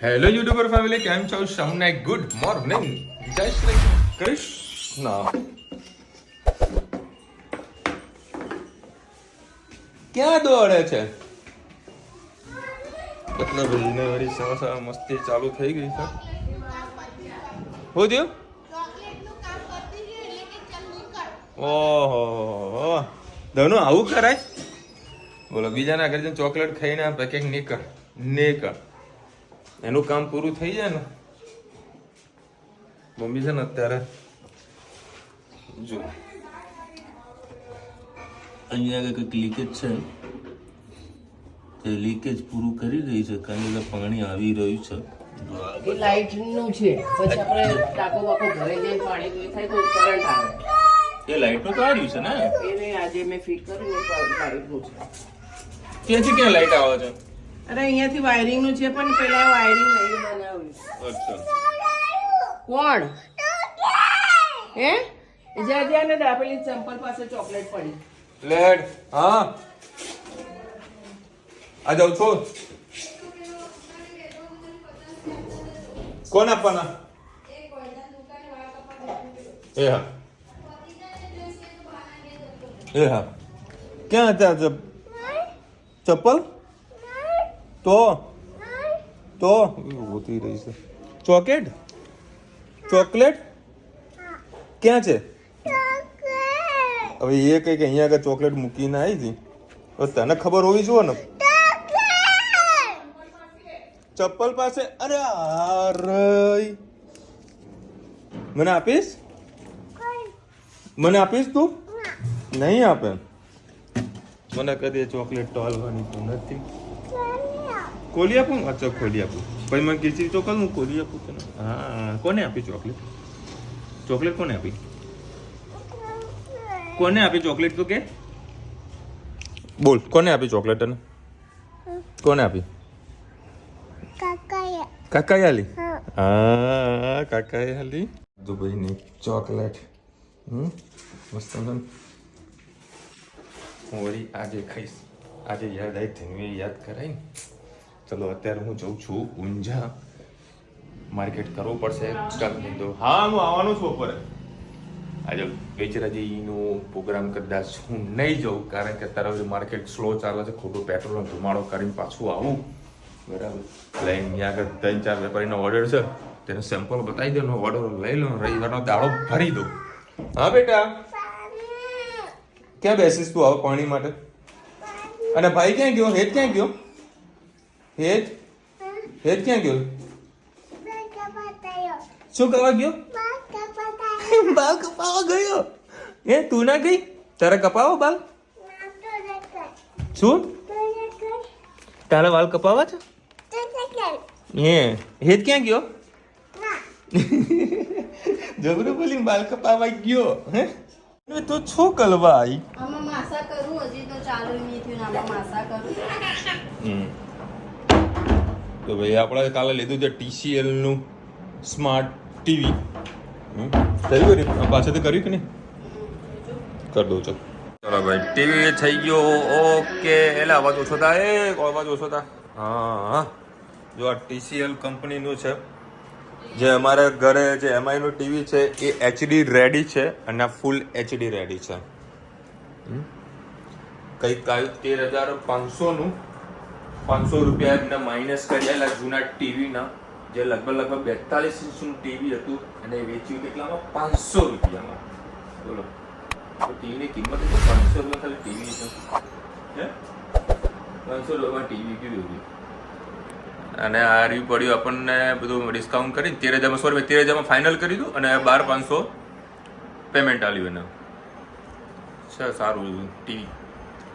Hello YouTuber family, કેમ છો? સૌને ગુડ મોર્નિંગ. જય શ્રી કૃષ્ણ. ક્યાં દોડે છે? ભાઈને વળી સવા મસ્તી ચાલુ થઈ ગઈ છે. શું થયું? ઓહો, ધનુ આવું કરાય? બોલો, બીજાના ઘરે ચોકલેટ ખાઈને આપે કે નીકળ. એનું કામ પૂરું થઈ જાય ને. મમ્મી છે ને અત્યારે જો અહીંયા કંઈક લીકેજ છે, તે લીકેજ પૂરું કરી રહી છે, કારણ કે પાણી આવી રહ્યું છે. એ લાઈટ નું છે, પછી આપણે ટાંકો બાકો ભરાઈ જાય, પાણી પૂરી થાય તો કરંટ આવે. એ લાઈટનું તો આવ્યું છે ને? એને આજે મેં ફિટ કર્યું લાઈટ નું છે. ત્યાંથી ક્યાં લાઈટ આવે છે? અરે અહીંયાથી વાયરિંગ નું છે, પણ પેલા વાયરિંગ નહીં બનાવ્યું. અચ્છા, કોણ હે? જ્યાં ને દાબેલી ચંપલ પાસે ચોકલેટ પડી. લેડ હા આ જાઉં છો. કોણ આપવાના? એ હા ક્યાં હતા ચપ્પલ? તો હોતી રહી છે. ચોકલેટ ક્યાં છે? હવે એ કઈ અહીંયા આગળ ચોકલેટ મૂકીને આવી હતી, તો તને ખબર હોવી જોઈએ ને. ચપ્પલ પાસે. અરે મને આપીશ? તું નહીં આપે. મને કદી ચોકલેટ ટોલવાની તો નથી. ખોલી આપું? અચ્છા, ખોલી આપું. પછી મને ખીચડી ચોકલ હું ખોલી આપું તને. હા, કોને આપી ચોકલેટ? કોને આપી? કોને આપી ચોકલેટ? તો કે બોલ, કોને આપી ચોકલેટ? તને કોને આપી? કાકાએ આલી? હા, કાકાએ આલી દુબઈની ચોકલેટ. મસ્ત. હું વળી આજે ખાઈશ. આજે યાદ આવી ધીમે યાદ કરાય ને. ચલો, અત્યારે હું જઉં છું ઊંઝા. માર્કેટ કરવું પડશે. હા, હું આવવાનું છું બપોરે. આજે બેચરાજીનો પ્રોગ્રામ કદાચ હું નહીં જાઉં, કારણ કે અત્યારે માર્કેટ સ્લો ચાલે છે. ખોટું પેટ્રોલનો ધુમાડો કરીને પાછું આવું. બરાબર. લઈને ત્યાં આગળ 3-4 વેપારીનો ઓર્ડર છે, તેને સેમ્પલ બતાવી દો, ઓર્ડર લઈ લો, રવિવારનો દાડો ભરી દો. હા બેટા, ક્યાં બેસીશ તું હવે પાણી માટે? અને ભાઈ ક્યાં ગયો? હેત ક્યાં ગયો? હેત ક્યાં ગયો? શું કરવા ગયો? બાલ કપાવા ગયો. એ તું ના ગઈ? તારે કપાવો બાલ? શું તારા વાળ કપાવા છે? હેત ક્યાં ગયો? જબરું બોલી બાલ કપાવા ગયો. હે તો છો કલવાઈ. આમાં માસા કરું, હજી તો ચાલુ નહીં થયું ને આમાં માસા કરું. તો ભાઈ આપણે કાલે લીધું છે TCL નું સ્માર્ટ ટીવી. થયું પાછળથી કર્યું કે નહીં? કરી દઉં. ચાલો ભાઈ, ટીવી થઈ ગયો. ઓકે, એટલે અવાજ ઓછો થાય. હા, જો આ TCL કંપનીનું છે. જે અમારા ઘરે જે MI નું ટીવી છે એ HD રેડી છે, અને આ ફૂલ HD રેડી છે. કંઈક આવ્યું 13,500 રૂપિયા એમને માઇનસ કરેલા જૂના ટીવીના, જે લગભગ 42 ઇંચનું ટીવી હતું, અને વેચ્યું કેટલામાં? 500 રૂપિયામાં. બોલો, તો ટીવીની કિંમત 500 રૂપિયા ખાલી ટીવી છે. 500 રૂપિયામાં ટીવી કીધું. અને આ રહ્યું પડ્યું આપણને બધું ડિસ્કાઉન્ટ કરી 13,000 ફાઇનલ કરી દીધું, અને 12,500 પેમેન્ટ આલ્યું એને. છે સારું ટીવી.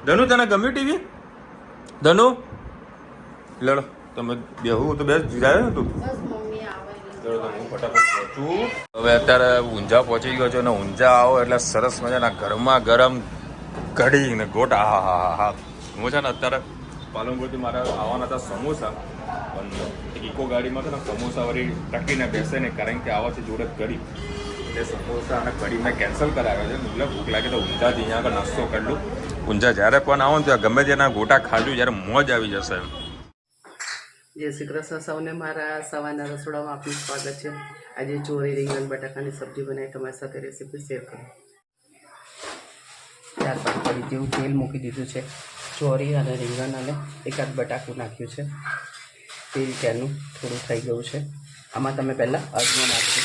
ધનુ, તને ગમ્યું ટીવી? ધનુ લડો, તમે બેહું તો બેસ જીરાય ને તું. બસ મમ્મી આવે. ચલો, હું ફટાફટ પહોંચું. હવે અત્યારે ઊંઝા પહોંચી ગયો છું, અને ઊંઝા આવો એટલે સરસ મજાના ગરમા ગરમ કઢી ને ગોટા. હા. હું છે ને અત્યારે પાલનપુરથી મારા આવવાના હતા સમોસા, પણ ઇકો ગાડીમાં છે ને સમોસા વળી ટકીને બેસે ને, કારણ કે આવા છે જોડે કઢી, એટલે સમોસા અને કઢી મેં કેન્સલ કરાવ્યા છે. એટલે ભૂખ લાગે તો ઊંઝાથી અહીંયા આગળ નાસ્તો કરી લઉં. ઊંઝા જ્યારે પણ આવો ને ત્યાં ગમે તેના ગોટા ખાજો, જ્યારે મોજ આવી જશે. જય શ્રી કૃષ્ણ સૌને મારા સવારના રસોડામાં આપનું સ્વાગત છે. આજે ચોરી રીંગણ બટાકાની સબ્જી બનાવી તમારી સાથે રેસીપી શેર કરું. 4-5 કડી જેવું તેલ મૂકી દીધું છે. ચોરી અને રીંગણ અને એકાદ બટાકું નાખ્યું છે. તેલ ત્યાંનું થોડું થઈ ગયું છે. આમાં તમે પહેલાં અજમો નાખજો.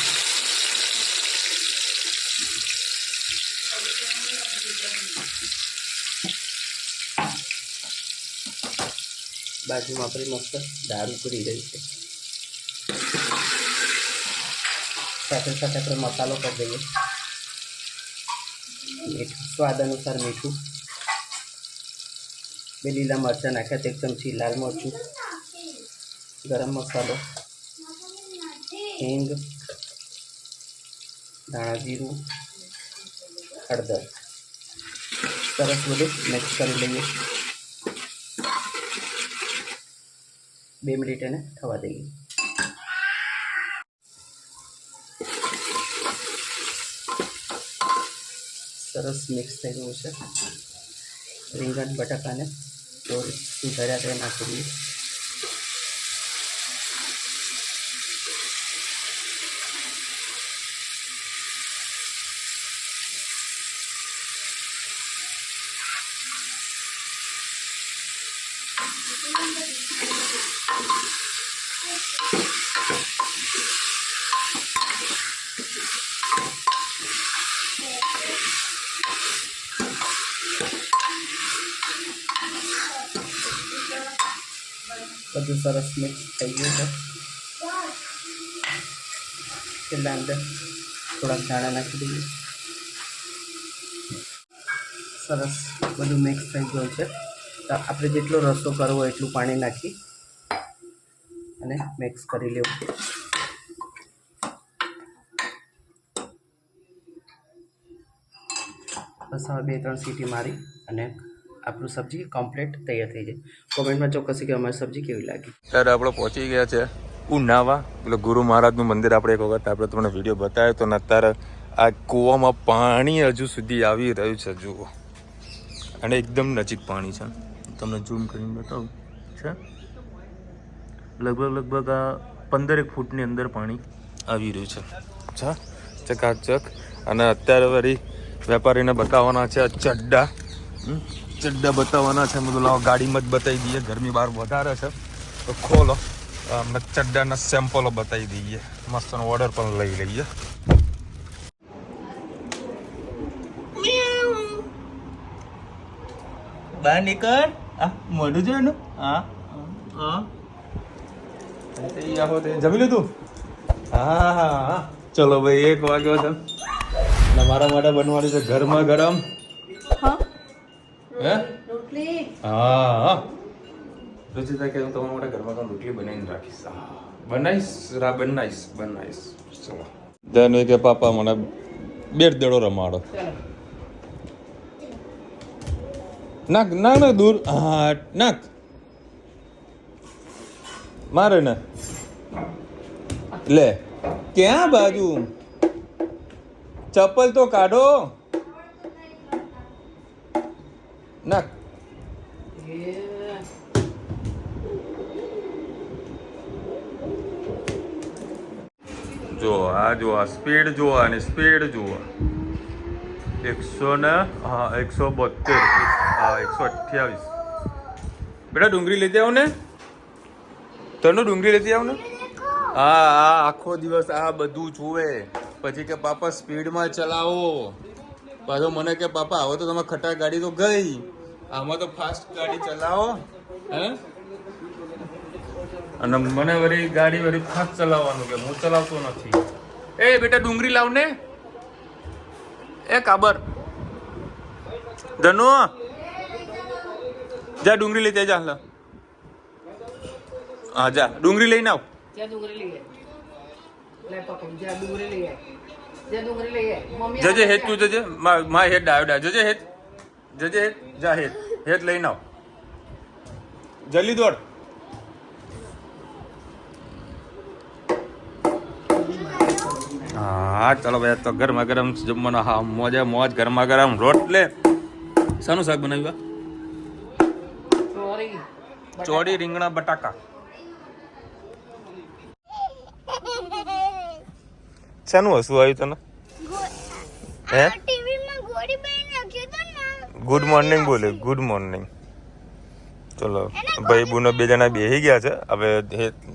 બાજુમાં આપણી મસ્ત દાળ ઉકળી રહી છે. સાથે સાથે આપણે મસાલો કરી દઈએ. મીઠું સ્વાદ અનુસાર મીઠું, 2 લીલા મરચાં નાખ્યા, 1 ચમચી લાલ મરચું, ગરમ મસાલો, હિંગ, ધાણા જીરું, હળદર. સરસ બધું મિક્સ કરી લઈએ. 2 મિનિટ એને થવા દઈએ. સરસ મિક્સ થઈ ગયું છે. રીંગણ બટાકાને સુધાર્યા તે નાખી દઈએ. બધું સરસ મિક્સ થઈ ગયું છે. છેલ્લા અંદર થોડાક ધાણા નાખી દઈએ. સરસ બધું મિક્સ થઈ ગયું છે. તો આપણે જેટલો રસો કરવો એટલું પાણી નાખી અને મિક્સ કરી લેવું. બસ હવે 2-3 સીટી મારી અને આપણું સબ્જી કમ્પ્લીટ તૈયાર થઈ જાય. કોમેન્ટમાં ચોક્કસ કે અમારી સબ્જી કેવી લાગી. ત્યારે આપણે પહોંચી ગયા છે ઉનાવા, એટલે ગુરુ મહારાજનું મંદિર. આપણે એક વખત આપણે તમને વિડીયો બતાવ્યો તો ને અત્યારે આ કૂવામાં પાણી હજુ સુધી આવી રહ્યું છે. જુઓ, અને એકદમ નજીક પાણી છે. તમને ઝૂમ કરીને બતાવું છે. લગભગ આ 15 ફૂટની અંદર પાણી આવી રહ્યું છે. ચકાચક. અને અત્યારે વળી વેપારીને બતાવવાના છે ચડ્ડા. ચડ્ડા બતાવવાના છે. બધું લાવો ગાડીમાં જ બતાવી દઈએ. ગરમી બહાર વધારે છે તો ખોલો, અમે ચડ્ડાના સેમ્પલો બતાવી દઈએ. મસ્ત ઓર્ડર પણ લઈ લઈએ. બહાર નીકળ. આ મોઢું જો એનું. હા જમી લીધું? હા. ચલો ભાઈ, 1 વાગ્યો છે. મારા માટે બનવાની છે ગરમા ગરમ. હે? હા. રુચિતા કે હું તમારા માટે ગરમા ગરમ રોટલી બનાવીને રાખીશ. બનાવીશ. ચલો. ધન કે પાપા મને 2 દડો રમાડો. નાક દૂર. હા, નાક મારે ને લે. ક્યાં બાજુ? ચપ્પલ તો કાઢો. નાક. જો આ સ્પીડ જુઓ, આની સ્પીડ જુઓ. 172. 128. બેટા ડુંગળી લેતી આવો ને. તને ડુંગળી લેતી આવો ને. હા, આખો દિવસ આ બધું જુએ. પછી કે પાપા સ્પીડમાં ચલાવો. પાછો મને કે પાપા હવે તો તમારે ખટાક ગાડી તો ગઈ, આમાં તો ફાસ્ટ ગાડી ચલાવો. હે? અને મને વળી ગાડી વળી ફાસ્ટ ચલાવવાનું કે હું ચલાવતો નથી. એ બેટા ડુંગળી લાવ ને. એ કાબર ધનો જા ડુંગળી લઈ જા. હા જા ડુંગળી લઈને આવ. જજે હેત તું જજે. મા હેત ડાયો જજે હેત. જા હેત લઈને આવ. જલ્દી દોડ. હા ચાલો ભાઈ, તો ગરમા ગરમ જમવાનો. હા મોજ ગરમા ગરમ રોટલે. શાનું શાક બનાવ્યું? ચોરી રીંગણા બટાકા. શાનું હસવું આવ્યું તને હે ટીવીમાં ગોળી બની નાખ્યો તો ને ગુડ મોર્નિંગ બોલે ગુડ મોર્નિંગ. ચલો ભાઈ બુનો 2 જણા બેસી ગયા છે. હવે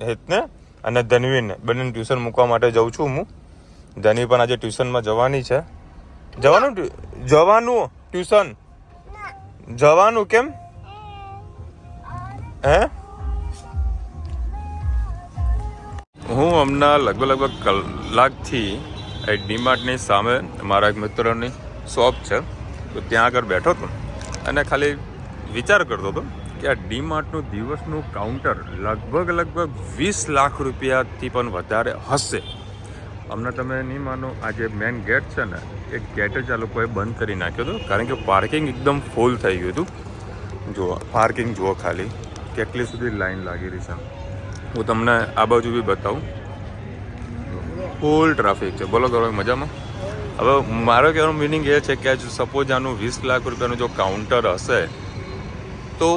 હેતને અને ધનવીને બંને ટ્યુશન મૂકવા માટે જાઉં છું હું. ધનવી પણ આજે ટ્યુશનમાં જવાની છે. જવાનું ટ્યુશન જવાનું કેમ હે? હું હમણાં લગભગ કલાકથી ડીમાર્ટની સામે મારા એક મિત્રની શોપ છે તો ત્યાં આગળ બેઠો હતો અને ખાલી વિચાર કરતો હતો કે આ ડીમાર્ટનું દિવસનું કાઉન્ટર લગભગ 20 લાખ રૂપિયાથી પણ વધારે હશે. હમણાં તમે નહીં માનો આ જે મેન ગેટ છે ને એ ગેટ જ આ લોકોએ બંધ કરી નાખ્યો હતો કારણ કે પાર્કિંગ એકદમ ફૂલ થઈ ગયું હતું. જુઓ પાર્કિંગ જુઓ ખાલી કેટલી સુધી લાઈન લાગી રહી છે. હું તમને આ બાજુ બી બતાવું ફૂલ ટ્રાફિક છે. બોલો કરો મજામાં. હવે મારો કહેવાનો મિનિંગ એ છે કે સપોઝ આનું 20 લાખ રૂપિયાનું જો કાઉન્ટર હશે તો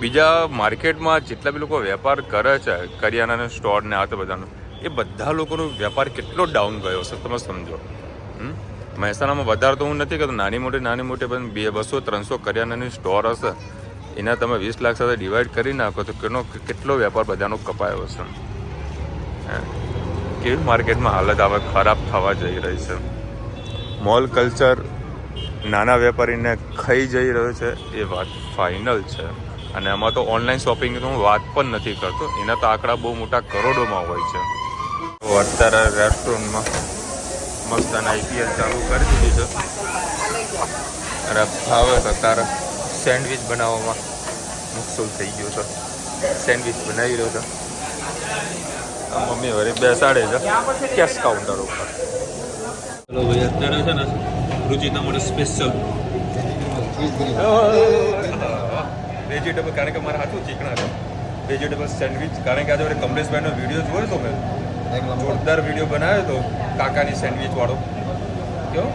બીજા માર્કેટમાં જેટલા બી લોકો વેપાર કરે છે કરિયાણાના સ્ટોર ને આ તો બધાનો એ બધા લોકોનો વેપાર કેટલો ડાઉન ગયો હશે તમે સમજો. મહેસાણામાં વધારે તો હું નથી કહેતો, નાની મોટી પણ 200-300 કરિયાણાની સ્ટોર હશે એના તમે 20 લાખ સાથે ડિવાઈડ કરી નાખો તો કેટલો વેપાર બધાનો કપાયો હશે. કેવી માર્કેટમાં હાલત હવે ખરાબ થવા જઈ રહી છે. મોલ કલ્ચર નાના વેપારીને ખાઈ જઈ રહ્યો છે એ વાત ફાઇનલ છે. અને આમાં તો ઓનલાઈન શોપિંગની હું વાત પણ નથી કરતો, એના તો આંકડા બહુ મોટા કરોડોમાં હોય છે. તો અત્યારે રેસ્ટોરન્ટમાં મસ્ત અને IPL ચાલુ કરી દીધી છે અને ભાવે તો તારે સેન્ડવિચ બનાવવામાં મુશ્કેલ થઈ ગયું છે. સેન્ડવિચ બનાવી રહ્યો છે મમ્મી વળી બેસાડે છે કેશ કાઉન્ટર ઉપર. ચલો ભાઈ અત્યારે છે ને રુચિતા માટે સ્પેશિયલ વેજીટેબલ કારણ કે મારા હાથું ચીકણા છે વેજીટેબલ સેન્ડવિચ કારણ કે આજે વળી કમલેશભાઈનો વિડીયો જોયો તો મેં જોરદાર વિડીયો બનાવ્યો હતો કાકાની સેન્ડવિચ વાળો કયો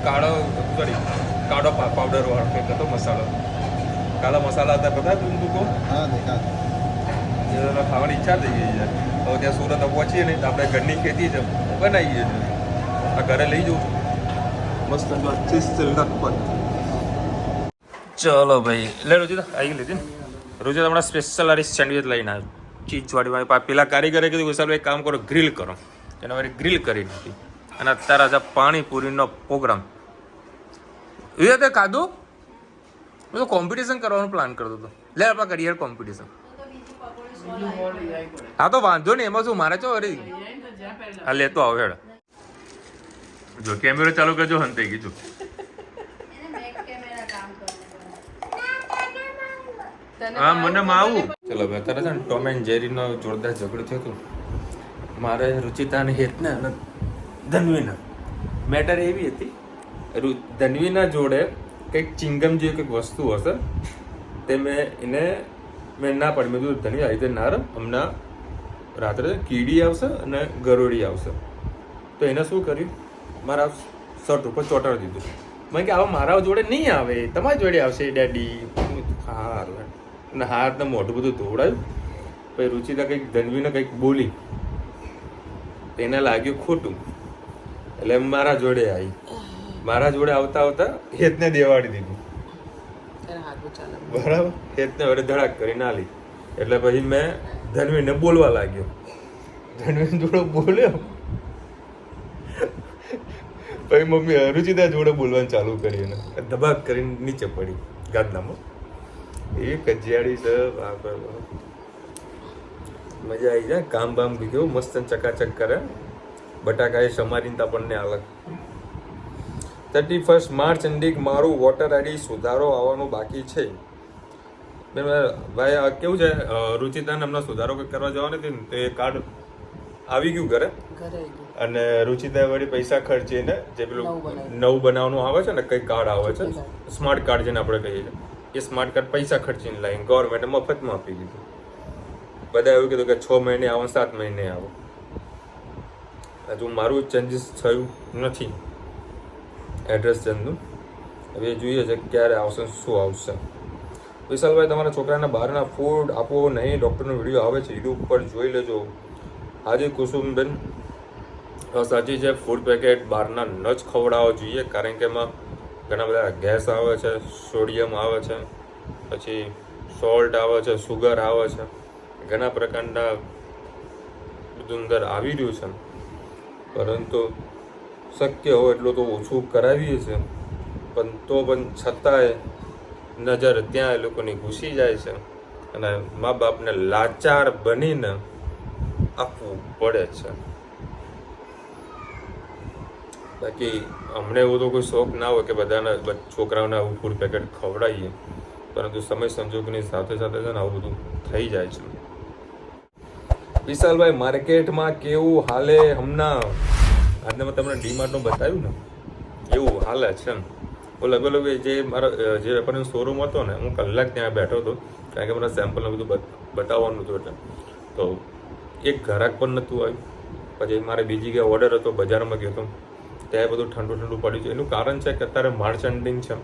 કાળો પાવડર વાળો કંઈક હતો મસાલો કાળા મસાલા હતા બધા તુંકો ખાવાની ઈચ્છા થઈ ગઈ છે. હવે ત્યાં સુરત પહોંચીએ ને તો આપણે ઘરની ખેતી છે બનાવીએ છીએ આ ઘરે લઈ જવું મસ્ત ચલો ભાઈ લે રોજિતા આવી લીધી ને રોજિતા હમણાં સ્પેશિયલ વાળી સેન્ડવિચ લઈને આવ્યો ચીઝવાળી પેલા કારીગરે કીધું વિશાલ એક કામ કરો ગ્રીલ કરો એના વાળી ગ્રીલ કરી નાખી અને અત્યારે આજે પાણીપુરીનો પ્રોગ્રામ એ તે ખાધું હું તો કોમ્પિટિશન કરવાનો પ્લાન કરતો હતો. લે આપણે કરીએ કોમ્પિટિશન. હા તો વાંધો નહીં એમાં શું મારે ચો અરે હા લેતો આવો હેડ જો કેમેરો ચાલુ કરજો હંતે ગઈ જો હા મને આવું. ચલો ભાઈ અત્યારે છે ને ટોમ એન્ડ જેરીનો જોરદાર ઝઘડો થયો હતો મારે રુચિતા ને હેત ને અને ધનવીના મેટર એવી હતી ધનવીના જોડે કંઈક ચિંગમ જેવી કંઈક વસ્તુ હશે તે મેં ના પાડી મેં કીધું ધનવી આવી રીતે ના રમ હમણાં રાત્રે કીડી આવશે અને ગરોળી આવશે તો એને શું કર્યું મારા શર્ટ ઉપર ચોંટાડી દીધું. મેં કે આવા મારા જોડે નહીં આવે તમારી જોડે આવશે ડેડી. હારું અને હાથને મોઢું બધું ધોવડાયું પછી રુચિતા કંઈક ધનવીને કંઈક બોલી એને લાગ્યું ખોટું એટલે મારા જોડે આવી મારા જોડે આવતા હેતને દેવાડી દીધું બરાબર. હેતને વડે ધડાક કરી ના લી એટલે પછી મેં ધનવીને બોલવા લાગ્યો. ધનવી જોડે બોલ્યો પછી મમ્મી રુચિતા જોડે બોલવાનું ચાલુ કરી એને ધબાક કરીને નીચે પડી ગાદલામાં. એ કજિયાળી છે મજા આવી જાય કામ બામ કેવું મસ્ત ચકાચક કરે બટાકા એ સમારીને આપણને અલગ. 31 માર્ચ અંડીક મારું વોટર આઈડી સુધારો આવવાનું બાકી છે. ભાઈ કેવું છે રુચિતાને હમણાં સુધારો કરવા જવાનું હતી ને તો એ કાર્ડ આવી ગયું ઘરે અને રુચિતા વળી પૈસા ખર્ચીને જે પેલું નવું બનાવવાનું આવે છે ને કઈ કાર્ડ આવે છે સ્માર્ટ કાર્ડ જેને આપણે કહીએ છીએ એ સ્માર્ટ કાર્ડ પૈસા ખર્ચીને લાવીને ગવર્મેન્ટે મફતમાં આપી દીધું. બધા એવું કીધું કે 6 મહિને આવો 7 મહિને આવો. હજુ મારું ચેન્જીસ થયું નથી એડ્રેસ ચેન્જનું. હવે જોઈએ છે ક્યારે આવશે શું આવશે. વિશાલભાઈ તમારા છોકરાને બહારના ફૂડ આપવો નહીં ડૉક્ટરનો વિડીયો આવે છે યુટ્યુબ પર જોઈ લેજો. હાજી કુસુમબેન સાચી છે, ફૂડ પેકેટ બહારના ન જ ખવડાવવા જોઈએ, કારણ કે એમાં ઘણા બધા ગેસ આવે છે, સોડિયમ આવે છે, પછી સોલ્ટ આવે છે, સુગર આવે છે, ઘણા પ્રકારના બધું અંદર આવી રહ્યું છે. પરંતુ શક્ય હોય એટલું તો ઓછું કરાવીએ છીએ, પણ તો પણ છતાંય નજર ત્યાં એ લોકોની ઘૂસી જાય છે અને મા બાપને લાચાર બનીને આપવું પડે છે. બાકી અમને એવો તો કોઈ શોખ ના હોય કે બધાના છોકરાઓને આવું ફૂડ પેકેટ ખવડાવીએ, પરંતુ સમય સંજોગની સાથે સાથે છે ને આવું બધું થઈ જાય છે. વિશાલભાઈ, માર્કેટમાં કેવું હાલે હમણાં? આજને મેં તમને ડીમાર્ટનું બતાવ્યું ને, એવું હાલે છે. લગભગ જે મારો જે વેપારીનો શોરૂમ હતો ને, હું કલાક ત્યાં બેઠો હતો, કારણ કે મને સેમ્પલને બધું બતાવવાનું હતું. એટલે તો એક ગ્રાહક પણ નહોતું આવ્યું. પછી મારે બીજી જગ્યાએ ઓર્ડર હતો, બજારમાં ગયો હતો, ત્યાં બધું ઠંડુ પડ્યું છે. એનું કારણ છે કે અત્યારે માર્ચ એન્ડિંગ છે,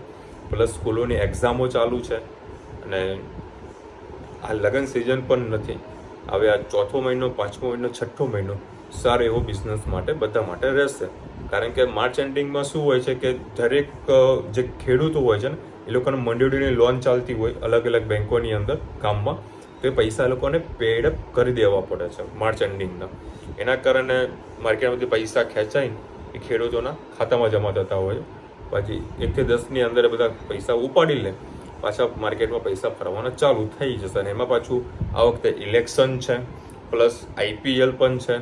પ્લસ સ્કૂલોની એક્ઝામો ચાલુ છે અને આ લગ્ન સિઝન પણ નથી. હવે આ 4થો મહિનો, 5મો મહિનો, 6થો મહિનો સારો એવો બિઝનેસ માટે બધા માટે રહેશે. કારણ કે માર્ચ એન્ડિંગમાં શું હોય છે કે દરેક જે ખેડૂતો હોય છે ને, એ લોકોને મંડળીની લોન ચાલતી હોય અલગ અલગ બેંકોની અંદર કામમાં, તો એ પૈસા લોકોને પેડ કરી દેવા પડે છે માર્ચ એન્ડિંગના. એના કારણે માર્કેટમાંથી પૈસા ખેંચાઈને એ ખેડૂતોના ખાતામાં જમા થતા હોય. પછી 1 થી 10ની અંદર એ બધા પૈસા ઉપાડી લે, પાછા માર્કેટમાં પૈસા ફરવાના ચાલુ થઈ જશે. અને એમાં પાછું આ વખતે ઇલેક્શન છે, પ્લસ IPL પણ છે,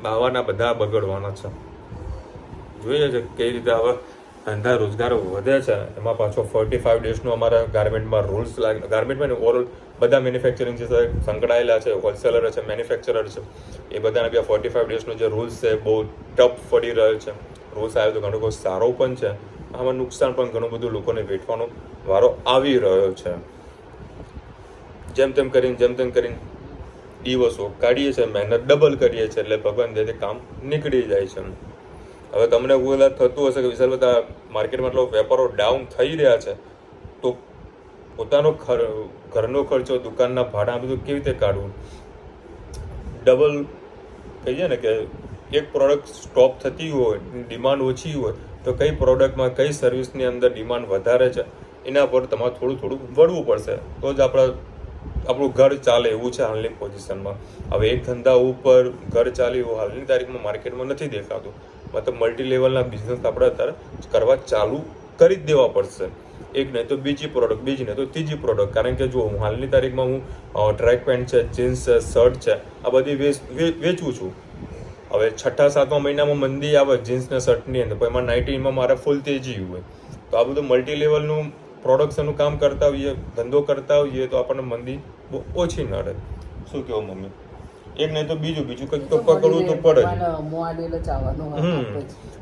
બાવાના બધા બગડવાના છે. જોઈએ છે કઈ રીતે હવે ધંધા રોજગારો વધે છે. એમાં પાછો 45 ડેઝનો અમારા ગાર્મેન્ટમાં રૂલ્સ લાગે. ગાર્મેન્ટમાં ઓવરઓલ બધા મેન્યુફેક્ચરિંગ છે સંકળાયેલા છે, હોલસેલર છે, મેન્યુફેક્ચરર છે, એ બધાના બી 45 ડેઝનો જે રૂલ્સ છે બહુ ટફ પડી રહ્યો છે. રૂલ્સ આવ્યો તો ઘણો બધો સારો પણ છે, આમાં નુકસાન પણ ઘણું બધું લોકોને વેઠવાનો વારો આવી રહ્યો છે. જેમ તેમ કરીને દિવસો કાઢીએ છીએ, મહેનત ડબલ કરીએ છીએ, એટલે ભગવાન દે કામ નીકળી જાય છે. હવે તમને એવું થતું હશે કે વિશાલ બધા માર્કેટમાં એટલો વેપારો ડાઉન થઈ રહ્યા છે, તો પોતાનો ઘરનો ખર્ચો, દુકાનના ભાડા બધું કેવી રીતે કાઢવું? ડબલ કહીએ ને કે એક પ્રોડક્ટ સ્ટોપ થતી હોય, ડિમાન્ડ ઓછી હોય, તો કઈ પ્રોડક્ટમાં કઈ સર્વિસની અંદર ડિમાન્ડ વધારે છે એના પર તમારે થોડું વળવું પડશે, તો જ આપણું ઘર ચાલે એવું છે હાલની પોઝિશનમાં. હવે એક ધંધા ઉપર ઘર ચાલે એવું હાલની તારીખમાં માર્કેટમાં નથી દેખાતું. મતલબ મલ્ટી લેવલના બિઝનેસ આપણે અત્યારે કરવા ચાલુ કરી જ દેવા પડશે. એક નહીં તો બીજી પ્રોડક્ટ, બીજી નહીં તો ત્રીજી પ્રોડક્ટ. કારણ કે જો હું હાલની તારીખમાં હું ટ્રેક પેન્ટ છે, જીન્સ છે, શર્ટ છે, આ બધી વેચું છું. હવે 6-7મા મહિનામાં મંદી આવે જીન્સ ને શર્ટની અંદર, પણ એમાં 19માં મારે ફૂલ તેજી હોય. તો આ બધું મલ્ટી લેવલનું પ્રોડક્શનનું કામ કરતા હોઈએ, ધંધો કરતા હોઈએ, તો આપણને મંદી બહુ ઓછી ન રહે. શું કહેવું મમ્મી? એક નહીં તો બીજું કંઈક તો પકડવું તો પડે જ.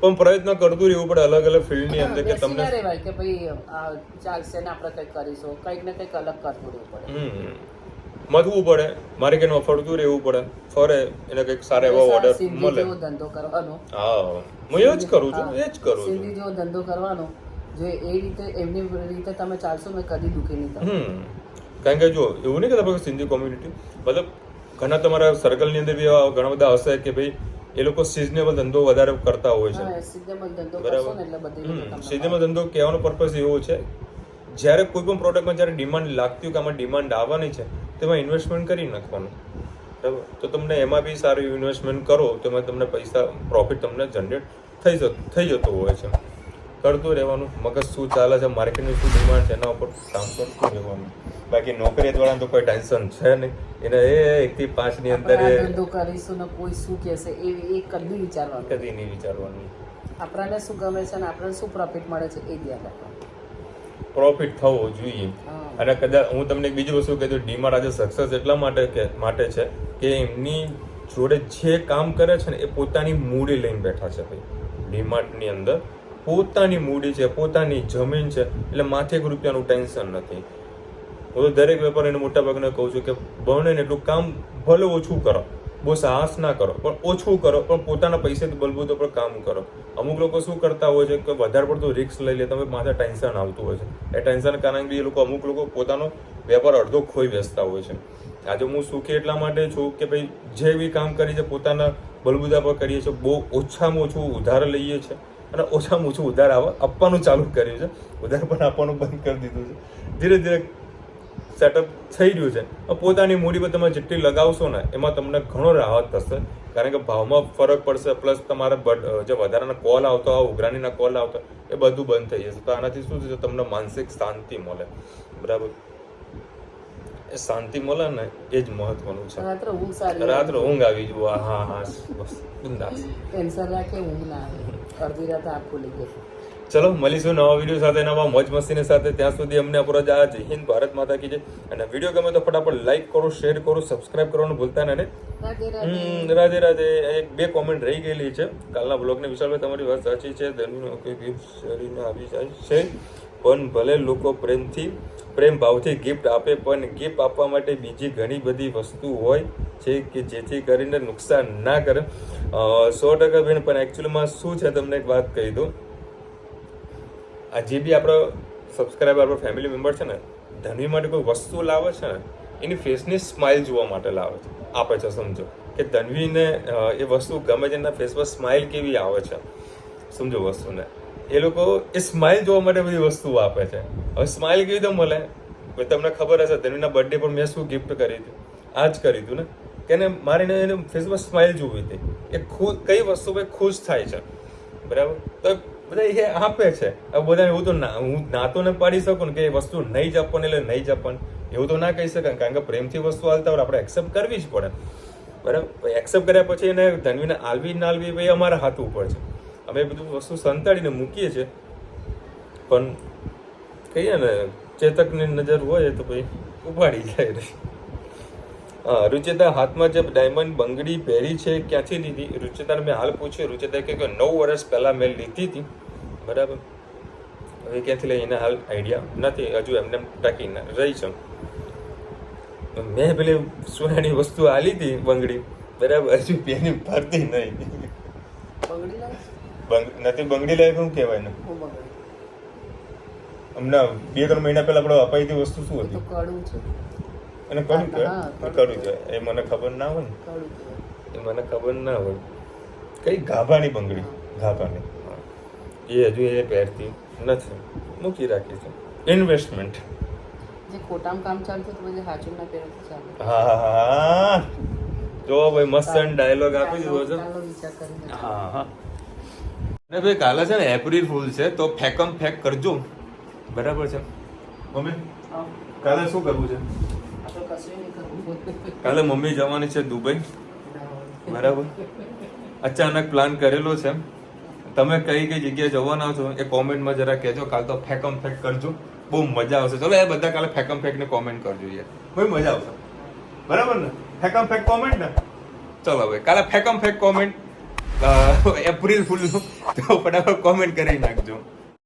પણ પ્રયત્ન કરતું રહેવું પડે અલગ અલગ ફિલ્ડની અંદર કે તમને કે ભાઈ ચાલશે ને આપણે કંઈક કરીશું, કંઈક ને કંઈક અલગ કરતું રહેવું પડે, મથવું પડે, માર્કેટમાં ફરતું રહેવું પડે, ફરે એને કંઈક સારા એવા ઓર્ડર મળે. ધંધો કરવાનો. હા, હું એ જ કરું છું. સિંધી જેવો ધંધો કરવાનો, જો એ રીતે એમની રીતે તમે ચાલશો ને કદી દુખી નહીં થાય. કારણ કે જો એવું નહીં કે સિંધી કોમ્યુનિટી મતલબ ઘણા તમારા સર્કલની અંદર બી ઘણા બધા હશે કે ભાઈ એ લોકો સિઝનેબલ ધંધો વધારે કરતા હોય છે. બરાબર. સિઝનેબલ ધંધો કહેવાનો પર્પઝ એવો છે, જ્યારે કોઈ પણ પ્રોડક્ટમાં જ્યારે ડિમાન્ડ લાગતી હોય કે આમાં ડિમાન્ડ આવવાની છે, તેમાં ઇન્વેસ્ટમેન્ટ કરી નાખવાનું. બરાબર. તો તમને એમાં બી સારું ઇન્વેસ્ટમેન્ટ કરો તો એમાં તમને પૈસા પ્રોફિટ તમને જનરેટ થઈ જતો હોય છે. કરતું રહેવાનું. મગજ શું ચાલે છે, માર્કેટની શું ડિમાન્ડ છે, એના ઉપર કામ કરતું રહેવાનું. બાકી નોકરીવાળાને તો કોઈ ટેન્શન છે નહીં. એને 1 થી 5ની અંદર ધંધો કરીશું ને કોઈ શું કહેશે એ કદી વિચારવાનું, કદી નહીં વિચારવાનું. આપણને શું ગમે છે ને આપણને શું પ્રોફિટ મળે છે એ ધ્યાન રાખવાનું. પ્રોફિટ થવો જોઈએ. અને કદાચ હું તમને એક બીજી વસ્તુ કહી દઉં, ડીમાર્ટ આજે સક્સેસ એટલા માટે છે કે એમની જોડે જે કામ કરે છે ને એ પોતાની મૂડી લઈને બેઠા છે. ભાઈ ડીમાર્ટની અંદર પોતાની મૂડી છે, પોતાની જમીન છે, એટલે માથે એક રૂપિયાનું ટેન્શન નથી. હું તો દરેક વેપારીને મોટા ભાગને કહું છું કે બને ને એટલું કામ ભલે ઓછું કરો, બહુ સાહસ ના કરો, પણ ઓછું કરો, પણ પોતાના પૈસાથી બલબૂતો પર કામ કરો. અમુક લોકો શું કરતા હોય છે કે વધારે પડતું રિસ્ક લઈ લે, તમે માથે ટેન્શન આવતું હોય છે. એ ટેન્શન કારણે બી અમુક લોકો પોતાનો વેપાર અડધો ખોઈ બેસતા હોય છે. આજે હું સુખી એટલા માટે છું કે ભાઈ જે બી કામ કરી છે પોતાના બલબુદા પર કરીએ છીએ, બહુ ઓછામાં ઓછું ઉધાર લઈએ છીએ અને ઓછામાં ઓછું ઉધાર આપવાનું ચાલુ કર્યું છે. ઉધાર પણ આપવાનું બંધ કરી દીધું છે. ધીરે ધીરે સેટઅપ થઈ રહ્યું છે. પોતાની મૂડી પર તમે જેટલી લગાવશો ને એમાં તમને ઘણો રાહત થશે, કારણ કે ભાવમાં ફરક પડશે, પ્લસ તમારા જે વધારાના કોલ આવતા હોય, ઉઘરાણીના કોલ આવતા એ બધું બંધ થઈ જશે. તો આનાથી શું થશે, તમને માનસિક શાંતિ મળે. બરાબર, એ શાંતિ મળે ને એ જ મહત્વનું છે. રાત્રે ઊંઘ સારી રાત્રે ઊંઘ આવી જુઓ. હા હા, બસ બિંદાસ. ટેન્શન રાખે ઊંઘ ના આવે, અડધી રાત આંખ ખુલી ગઈ. ચલો મળીશું નવા વિડીયો સાથે, નવા મોજ મસ્તીની સાથે. ત્યાં સુધી અમને આપણો જય હિન્દ, ભારત માતા કી જય. અને વિડીયો ગમે તો ફટાફટ લાઈક કરો, શેર કરો, સબસ્ક્રાઇબ કરવાનું ભૂલતા નહીં. રાધે રાધે. એક બે કોમેન્ટ રહી ગયેલી છે કાલના બ્લોગને. વિશાલભાઈ તમારી વાત સાચી છે, ધનવીનો કોઈ ગિફ્ટ શરીરને આવી જાય છે, પણ ભલે લોકો પ્રેમ ભાવથી ગિફ્ટ આપે, પણ ગિફ્ટ આપવા માટે બીજી ઘણી બધી વસ્તુ હોય છે કે જેથી કરીને નુકસાન ના કરે. 100% બેન. પણ એકચ્યુઅલીમાં શું છે તમને એક વાત કહી દઉં, આ જે બી આપણો સબસ્ક્રાઈબર, આપણો ફેમિલી મેમ્બર છે ને, ધનવી માટે કોઈ વસ્તુ લાવે છે ને, એની ફેસની સ્માઇલ જોવા માટે લાવે છે, આપે છે. સમજો કે ધનવીને એ વસ્તુ ગમે છે, એના ફેસ પર સ્માઇલ કેવી આવે છે, સમજો વસ્તુને. એ લોકો એ સ્માઇલ જોવા માટે બધી વસ્તુઓ આપે છે. હવે સ્માઇલ કેવી રીતે મળે? તમને ખબર હશે, ધનવીના બર્થડે પર મેં શું ગિફ્ટ કરી હતી? આ જ કરી હતું ને, કે મારે એને ફેસ પર સ્માઇલ જોવી હતી. એ કઈ વસ્તુ પર ખુશ થાય છે, બરાબર? તો બધા એ આપે છે. હવે બધા એવું તો હું ના તો ન પાડી શકું ને કે એ વસ્તુ નહીં જ આપવાની એટલે નહીં જ આપવાની, એવું તો ના કહી શકાય, કારણ કે પ્રેમથી વસ્તુ હાલતા હોય આપણે એક્સેપ્ટ કરવી જ પડે. બરાબર, એક્સેપ્ટ કર્યા પછી એને ધનવીને આલવી ના આલવી ભાઈ અમારા હાથ ઉપર છે. અમે બધું વસ્તુ સંતાડીને મૂકીએ છીએ, પણ કહીએ ને ચેતકની નજર હોય તો ભાઈ ઉપાડી જાય. રુચિતા હાથમાં જે ડાયમંડ બંગડી પહેરી છે ક્યાંથી લીધી? રુચિતાને મેં હાલ પૂછ્યું. રુચિતા કે 9 વર્ષ પહેલાં મેં લીધી હતી. બરાબર, હવે ક્યાંથી લઈ એને હાલ આઈડિયા નથી, હજુ એમને ટકીને રહી છે. મેં પેલી સોનાની વસ્તુ આલી હતી બંગડી, બરાબર, હજુ પેની ભરતી નહીં. નથી બંગડી લાવી શું કહેવાય ને? હમણાં 2-3 મહિના પહેલા આપણે અપાઈ હતી વસ્તુ શું હતી? એને કડું છે એ મને ખબર ના હોય ને, એ મને ખબર ના હોય. કઈ ગાભાની બંગડી, ગાભાની, એ હજુ એ પહેરતી નથી, મૂકી રાખી છે. ઇન્વેસ્ટમેન્ટ. જે ખોટામાં કામ ચાલતું તો પછી હાચું ના પહેરો તો ચાલે. હા, જો ભાઈ મસ્ત ડાયલોગ આપી દીધો છે. હા. ને ભાઈ કાલે છે ને એપ્રિલ ફૂલ છે, તો ફેકમ ફેક કરજો. બરાબર છે મમ્મી? કાલે શું કરવું છે? કાલે મમ્મી જવાની છે દુબઈ. બરાબર, અચાનક પ્લાન કરેલો છે. તમે કઈ કઈ જગ્યાએ જવાના છો એ કોમેન્ટમાં જરા કહેજો. કાલ તો ફેકમ ફેક કરજો, બહુ મજા આવશે. ચલો એ બધા કાલે ફેકમ ફેક ને કોમેન્ટ કરજો યાર, બહુ મજા આવશે. બરાબર ને? ફેકમ ફેક કોમેન્ટ ને. ચલો ભાઈ કાલે ફેકમ ફેક કોમેન્ટ એપ્રિલ ફૂલ તો ફટાફટ કોમેન્ટ કરી નાખજો.